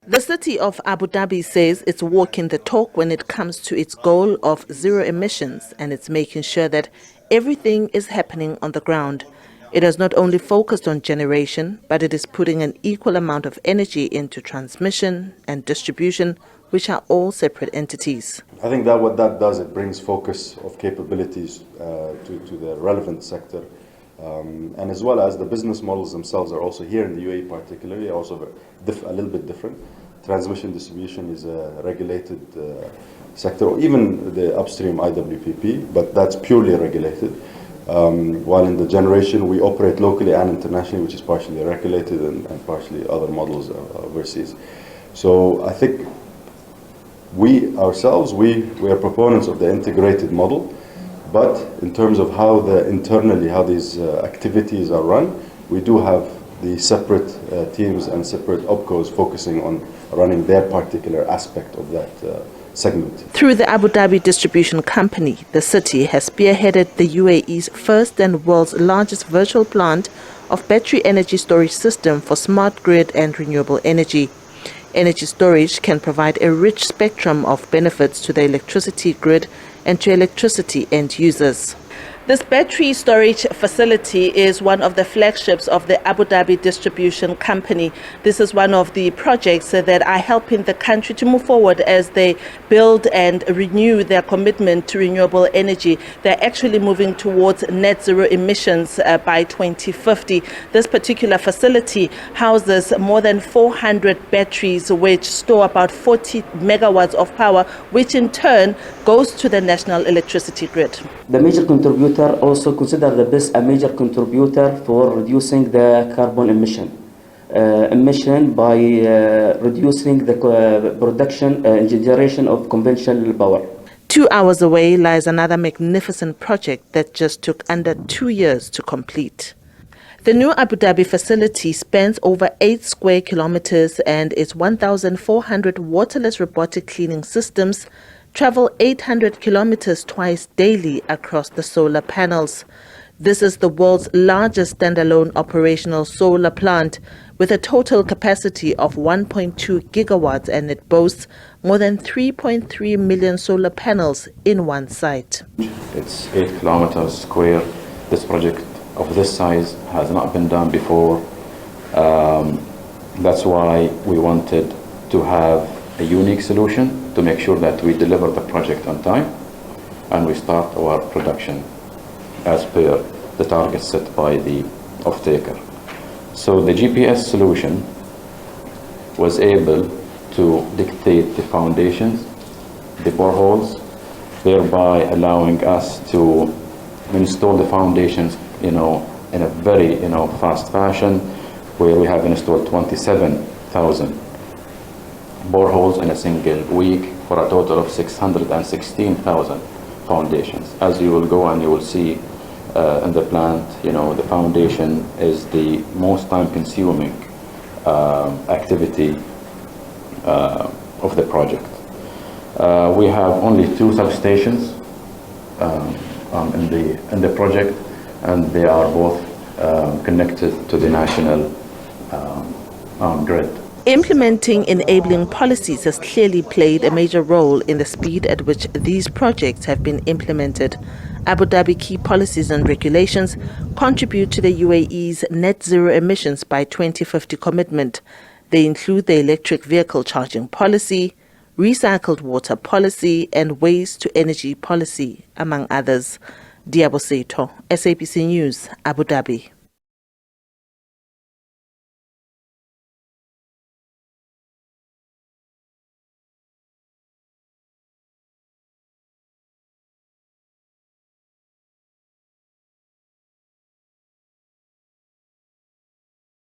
The city of Abu Dhabi says it's walking the talk when it comes to its goal of zero emissions, and it's making sure that everything is happening on the ground. It has not only focused on generation, but it is putting an equal amount of energy into transmission and distribution, which are all separate entities. I think that what that does, it brings focus of capabilities to the relevant sector. And as well as the business models themselves are also here in the UAE particularly, also a little bit different. Transmission distribution is a regulated sector, or even the upstream IWPP, but that's purely regulated. While in the generation we operate locally and internationally, which is partially regulated and partially other models overseas. So I think we ourselves, we are proponents of the integrated model. But in terms of how internally these activities are run, we do have the separate teams and separate OPCOs focusing on running their particular aspect of that segment. Through the Abu Dhabi Distribution Company, the city has spearheaded the UAE's first and world's largest virtual plant of battery energy storage system for smart grid and renewable energy. Energy storage can provide a rich spectrum of benefits to the electricity grid and to electricity end users. This battery storage facility is one of the flagships of the Abu Dhabi Distribution Company. This is one of the projects that are helping the country to move forward as they build and renew their commitment to renewable energy. They're actually moving towards net zero emissions by 2050. This particular facility houses more than 400 batteries which store about 40 megawatts of power, which in turn goes to the national electricity grid. The major contributor also consider this a major contributor for reducing the carbon emission by reducing the production and generation of conventional power. 2 hours away lies another magnificent project that just took under 2 years to complete. The new Abu Dhabi facility spans over 8 square kilometers, and its 1,400 waterless robotic cleaning systems travel 800 kilometers twice daily across the solar panels. This is the world's largest standalone operational solar plant with a total capacity of 1.2 gigawatts, and it boasts more than 3.3 million solar panels in one site. It's 8 kilometers square. This project of this size has not been done before. That's why we wanted to have a unique solution to make sure that we deliver the project on time and we start our production as per the target set by the off-taker. So the GPS solution was able to dictate the foundations, the boreholes, thereby allowing us to install the foundations, in a very, fast fashion, where we have installed 27,000 boreholes in a single week for a total of 616,000 foundations. As you will go and you will see in the plant, the foundation is the most time-consuming activity of the project. We have only 2 substations in the project, and they are both connected to the national grid. Implementing enabling policies has clearly played a major role in the speed at which these projects have been implemented. Abu Dhabi key policies and regulations contribute to the UAE's net zero emissions by 2050 commitment. They include the electric vehicle charging policy, recycled water policy, and waste to energy policy, among others. Liabo Setho, SABC News, Abu Dhabi.